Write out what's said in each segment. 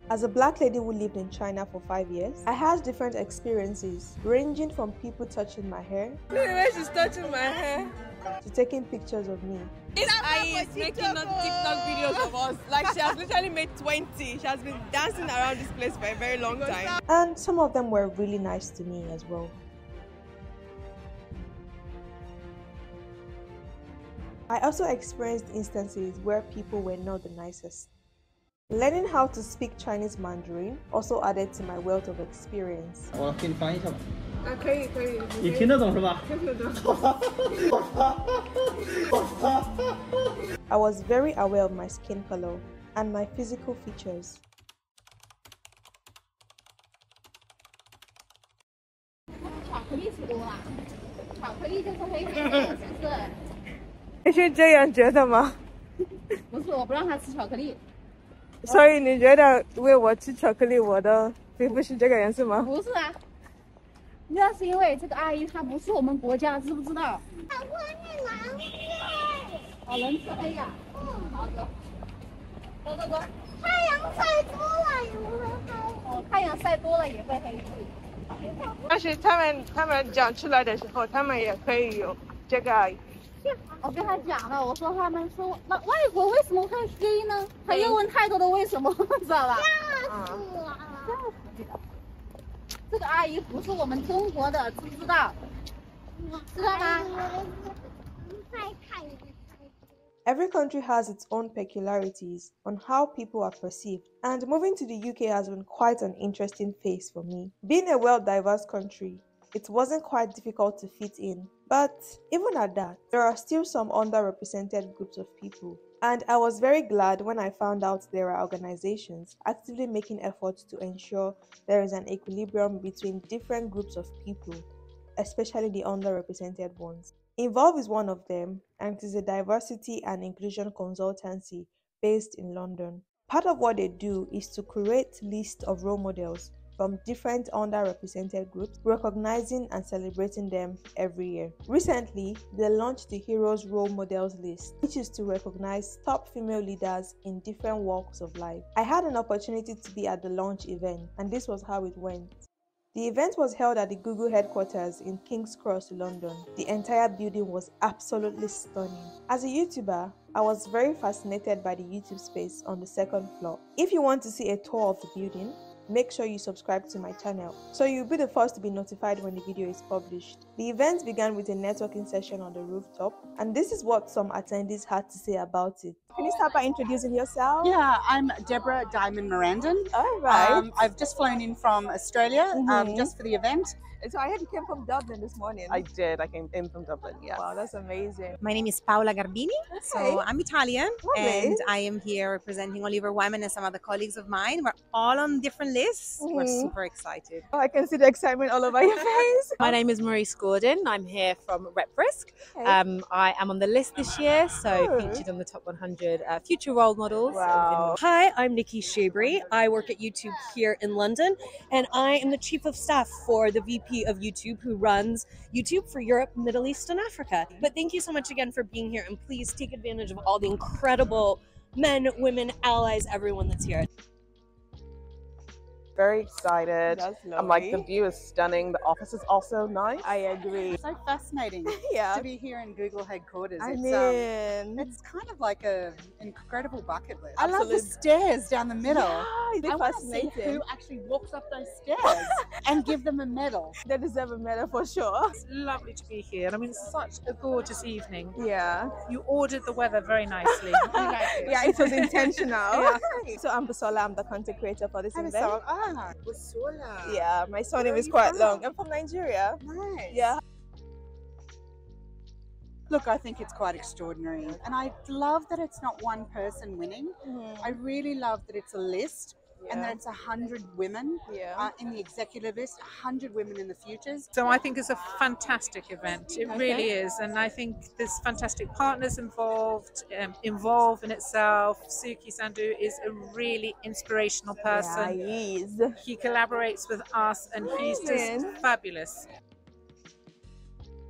As a black lady who lived in China for 5 years, I had different experiences, ranging from people touching my hair, Look at where she's touching my hair, to taking pictures of me. This eye is making us TikTok videos of us. Like, she has literally made 20. She has been dancing around this place for a very long time. And some of them were really nice to me as well. I also experienced instances where people were not the nicest. Learning how to speak Chinese Mandarin also added to my wealth of experience. 我给你翻译一下吧。可以。你听得懂是吧？听得懂。I was very aware of my skin color and my physical features. 巧克力吃多了，巧克力就是黑黑的，是不是？你是这样觉得吗？不是，我不让他吃巧克力。所以你觉得喂我吃巧克力，我的皮肤是这个颜色吗？不是啊，那是因为这个阿姨她不是我们国家，知不知道？巧克力蓝色。哦，能吃黑呀？好的。走。太阳晒多了也会黑。哦，太阳晒多了也会黑。但是他们讲出来的时候，他们也可以有这个。我跟他讲了，我说他们说那外国为什么会黑呢？他又问太多的为什么，知道吧？吓死我了！这个阿姨不是我们中国的，知不知道？知道吗？ Every country has its own peculiarities on how people are perceived, and moving to the UK has been quite an interesting phase for me. Being a well-diverse country, it wasn't quite difficult to fit in, but even at that, there are still some underrepresented groups of people. And I was very glad when I found out there are organizations actively making efforts to ensure there is an equilibrium between different groups of people, especially the underrepresented ones. Involve is one of them, and it is a diversity and inclusion consultancy based in London. Part of what they do is to create lists of role models from different underrepresented groups, recognizing and celebrating them every year. Recently, they launched the Heroes Role Models list, which is to recognize top female leaders in different walks of life. I had an opportunity to be at the launch event, and this was how it went. The event was held at the Google headquarters in King's Cross, London. The entire building was absolutely stunning. As a YouTuber, I was very fascinated by the YouTube space on the second floor. If you want to see a tour of the building, make sure you subscribe to my channel so you'll be the first to be notified when the video is published. The event began with a networking session on the rooftop, and this is what some attendees had to say about it. Can you start by introducing yourself? Yeah, I'm Deborah Diamond Morandin. All right. I've just flown in from Australia just for the event. So I heard you came from Dublin this morning. I did. I came in from Dublin. Yeah. Wow, that's amazing. My name is Paola Garbini. So I'm Italian. Lovely. And I am here representing Oliver Wyman and some other colleagues of mine. We're all on different lists. We're super excited. Oh, I can see the excitement all over your face. My name is Maurice Gordon. I'm here from Rep Risk. I am on the list this year, so featured on the top 100 future role models. Wow. Hi, I'm Nikki Shoebury. I work at YouTube here in London, and I am the Chief of Staff for the VP of YouTube who runs YouTube for Europe, Middle East, and Africa. But thank you so much again for being here, and please take advantage of all the incredible men, women, allies, everyone that's here. Very excited. That's I'm like, the lovely. view is stunning. The office is also nice. I agree. It's so fascinating to be here in Google headquarters. It's kind of like an incredible bucket list. I love the stairs down the middle. Yeah, they're I want to see fascinating. who actually walks up those stairs and give them a medal. They deserve a medal for sure. It's lovely to be here. I mean, it's such a gorgeous evening. Yeah. You ordered the weather very nicely. We like it. Yeah, it was intentional. So I'm Busola, I'm the content creator for this event. Busola. Yeah, my surname is quite long. I'm from Nigeria. Nice. Yeah. Look, I think it's quite extraordinary. And I love that it's not one person winning. I really love that it's a list. And that it's 100 women in the executive list, 100 women in the futures. So I think it's a fantastic event. It really is. And I think there's fantastic partners involved in itself. Suki Sahndu is a really inspirational person. Yeah, he is. He collaborates with us and he's just fabulous.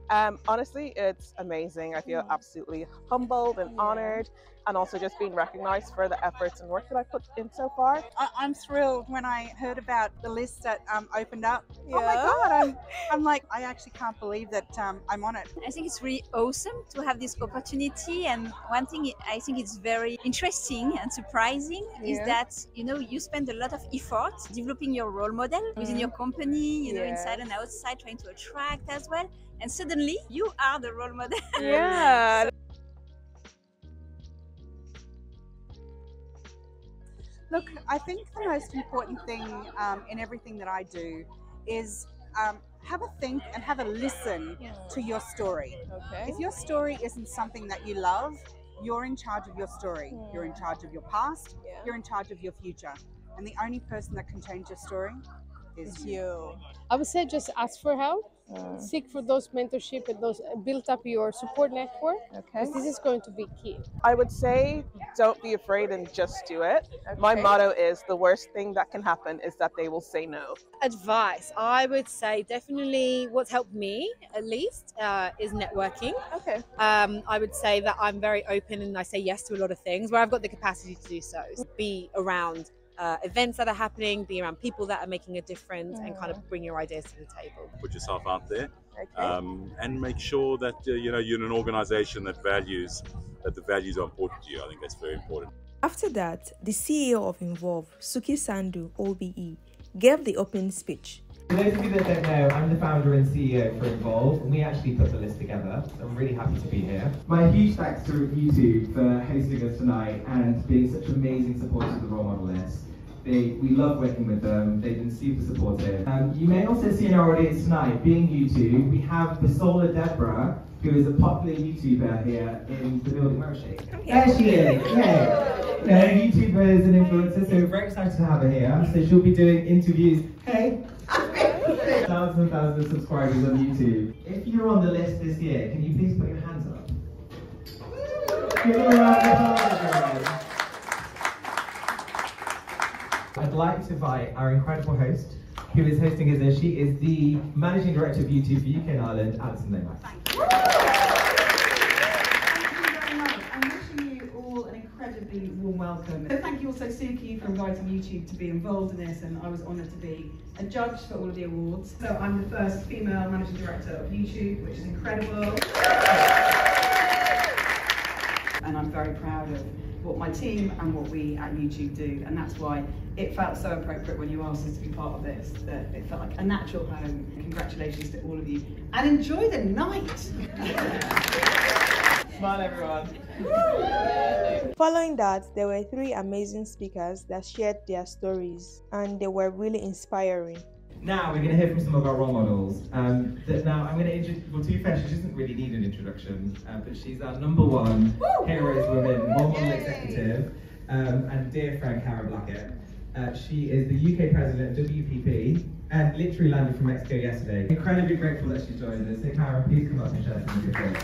Honestly, it's amazing. I feel absolutely humbled and honored. and also just being recognized for the efforts and work that I put in so far. I'm thrilled when I heard about the list that opened up. Yeah. Oh my God, I'm like, I actually can't believe that I'm on it. I think it's really awesome to have this opportunity, and one thing I think it's very interesting and surprising is that, you know, you spend a lot of effort developing your role model within your company, you know, inside and outside, trying to attract as well, and suddenly you are the role model. Yeah. Look, I think the most important thing in everything that I do is have a think and have a listen to your story. Okay. If your story isn't something that you love, you're in charge of your story. You're in charge of your past. You're in charge of your future. And the only person that can change your story is you. I would say just ask for help. Seek for those mentorship and those build up your support network. Okay. This is going to be key. I would say don't be afraid and just do it. Okay. My motto is the worst thing that can happen is that they will say no. Advice, I would say definitely what's helped me at least is networking. Okay. I would say that I'm very open and I say yes to a lot of things where I've got the capacity to do so. Be around events that are happening, be around people that are making a difference, and kind of bring your ideas to the table. Put yourself out there, and make sure that you know, you're in an organisation that the values are important to you. I think that's very important. After that, the CEO of Involve, Suki Sahndu, OBE, gave the opening speech. For those of you that don't know, I'm the founder and CEO for Involve, and we actually put the list together. So I'm really happy to be here. My huge thanks to YouTube for hosting us tonight and being such amazing supporters of the role model list. We love working with them. They've been super supportive. You may also see in our audience tonight, being YouTube, we have the solar Deborah, who is a popular YouTuber here in the building. Where is she? There she is. Yeah. YouTubers and influencers, so we're very excited to have her here. So she'll be doing interviews. Hey. Thousands and thousands of subscribers on YouTube. If you're on the list this year, can you please put your hands up? Give her a round of applause, guys. I'd like to invite our incredible host, who is hosting us there. She is the Managing Director of YouTube for UK and Ireland, Alison Lomax. Thank you very much. I'm wishing you all an incredibly warm welcome. So thank you also, Suki, for inviting YouTube to be involved in this, and I was honoured to be a judge for all of the awards. So I'm the first female Managing Director of YouTube, which is incredible. And I'm very proud of what my team and what we at YouTube do, and that's why it felt so appropriate when you asked us to be part of this, that it felt like a natural home. Congratulations to all of you, and enjoy the night! Smile, everyone. Following that, there were 3 amazing speakers that shared their stories, and they were really inspiring. Now we're going to hear from some of our role models. Now I'm going to introduce, well, to be fair, she doesn't really need an introduction, but she's our #1 Heroes Women role model executive, and dear friend Karen Blackett. She is the UK president of WPP and literally landed from Mexico yesterday. Incredibly grateful that she's joined us. So Karen, please come up and share some of your thoughts.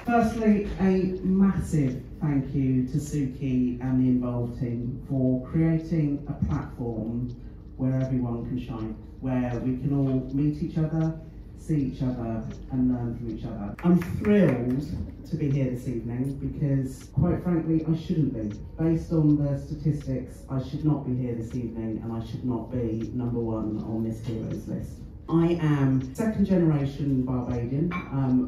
Firstly, a massive thank you to Suki and the Involve team for creating a platform where everyone can shine, where we can all meet each other, see each other and learn from each other. I'm thrilled to be here this evening because, quite frankly, I shouldn't be. Based on the statistics, I should not be here this evening and I should not be #1 on this heroes list. I am 2nd generation Barbadian.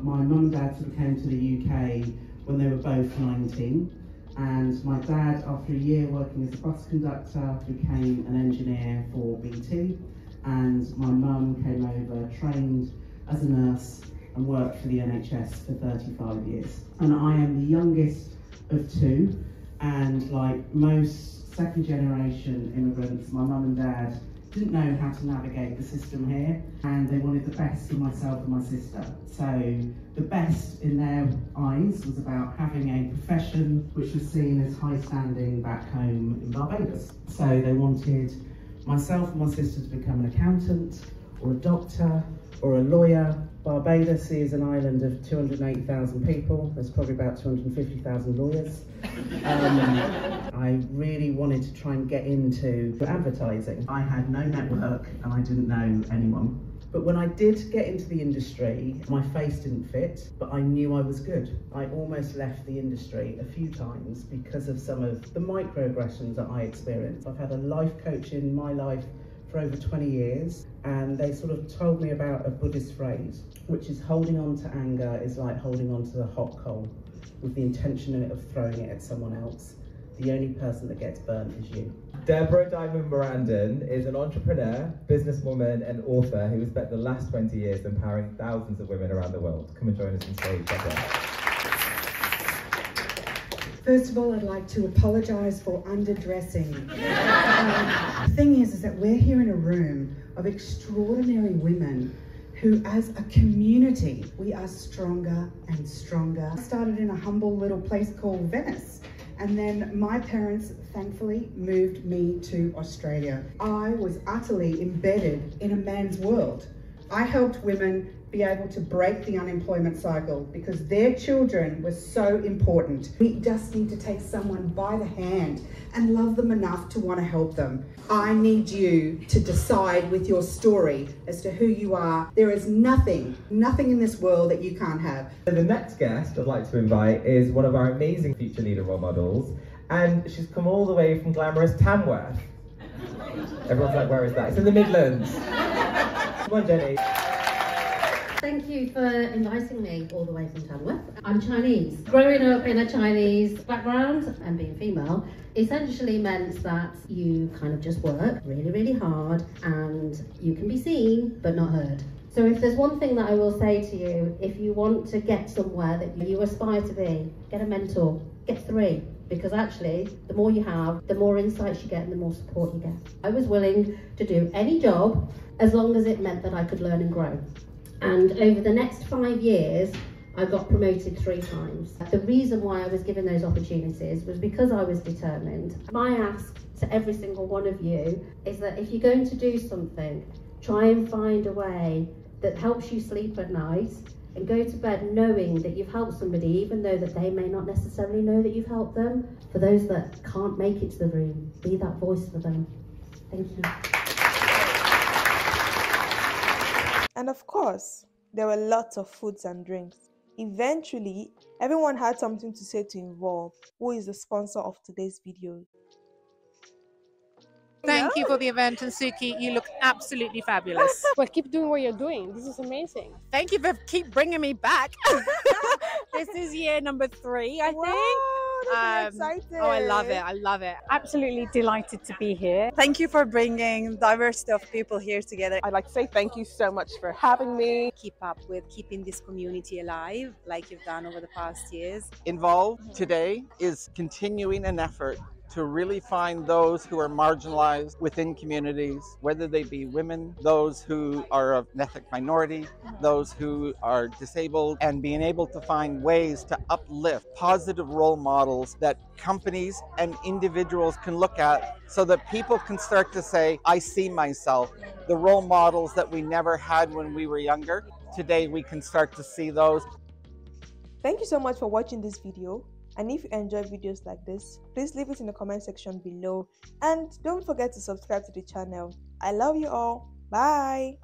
My mum and dad sort of came to the UK when they were both 19, and my dad, after a year working as a bus conductor, became an engineer for BT, and my mum came over, trained as a nurse and worked for the NHS for 35 years. And I am the youngest of 2, and like most 2nd generation immigrants, my mum and dad didn't know how to navigate the system here, and they wanted the best for myself and my sister. So the best in their eyes was about having a profession which was seen as high standing back home in Barbados. So they wanted myself and my sister to become an accountant or a doctor or a lawyer. Barbados is an island of 280,000 people. There's probably about 250,000 lawyers. I really wanted to try and get into advertising. I had no network and I didn't know anyone. But when I did get into the industry, my face didn't fit, but I knew I was good. I almost left the industry a few times because of some of the microaggressions that I experienced. I've had a life coach in my life for over 20 years, and they sort of told me about a Buddhist phrase, which is holding on to anger is like holding on to the hot coal with the intention of throwing it at someone else. The only person that gets burnt is you. Deborah Morandin is an entrepreneur, businesswoman and author who has spent the last 20 years empowering thousands of women around the world. Come and join us on stage, Deborah. First of all, I'd like to apologise for underdressing. The thing is that we're here in a room of extraordinary women who, as a community, we are stronger and stronger. I started in a humble little place called Venice, and then my parents thankfully moved me to Australia. I was utterly embedded in a man's world. I helped women be able to break the unemployment cycle because their children were so important. We just need to take someone by the hand and love them enough to want to help them. I need you to decide with your story as to who you are. There is nothing in this world that you can't have. So the next guest I'd like to invite is one of our amazing future leader role models, and she's come all the way from glamorous Tamworth. Everyone's like, where is that? It's in the Midlands. Come on, Jennie. Thank you for inviting me all the way from Tamworth. I'm Chinese. Growing up in a Chinese background and being female essentially meant that you kind of just work really, really hard and you can be seen but not heard. So if there's one thing that I will say to you, if you want to get somewhere that you aspire to be, get a mentor, get 3. Because actually, the more you have, the more insights you get and the more support you get. I was willing to do any job as long as it meant that I could learn and grow. And over the next 5 years, I got promoted 3 times. The reason why I was given those opportunities was because I was determined. My ask to every single one of you is that if you're going to do something, try and find a way that helps you sleep at night and go to bed knowing that you've helped somebody, even though that they may not necessarily know that you've helped them. For those that can't make it to the room, be that voice for them. Thank you. And of course, there were lots of foods and drinks. Eventually, everyone had something to say to Involve, who is the sponsor of today's video. Thank you for the event, and Suki, you look absolutely fabulous. Well, keep doing what you're doing. This is amazing. Thank you for keep bringing me back. This is year number 3, I think. Exciting. Oh, I love it. I love it. Absolutely delighted to be here. Thank you for bringing diversity of people here together. I'd like to say thank you so much for having me. Keep up with keeping this community alive like you've done over the past years. Involve today is continuing an effort to really find those who are marginalized within communities, whether they be women, those who are of ethnic minority, those who are disabled, and being able to find ways to uplift positive role models that companies and individuals can look at so that people can start to say, I see myself. The role models that we never had when we were younger, today we can start to see those. Thank you so much for watching this video. And if you enjoy videos like this, please leave it in the comment section below. And don't forget to subscribe to the channel. I love you all. Bye.